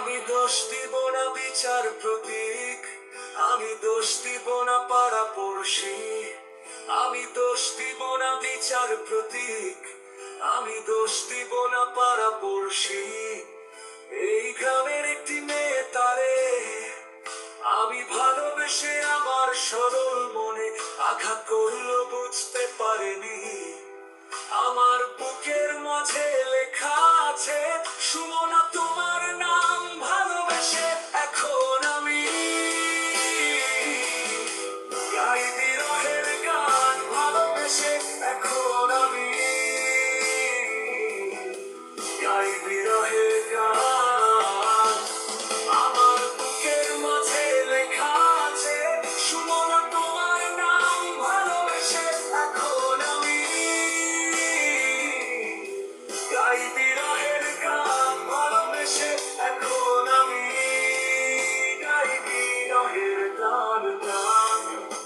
আমি দোষ দিব না বিচার প্রতীক, আমি দোষ দিব না পাড়া পড়শি, আমি দোষ দিব না বিচার প্রতীক, আমি দোষ দিব না পাড়া পড়শি। এই গ্রামের একটি মেয়ে তারে আমি ভালোবেসে আমার সরল মনে আঘাত করলো বুঝতে পারেনি।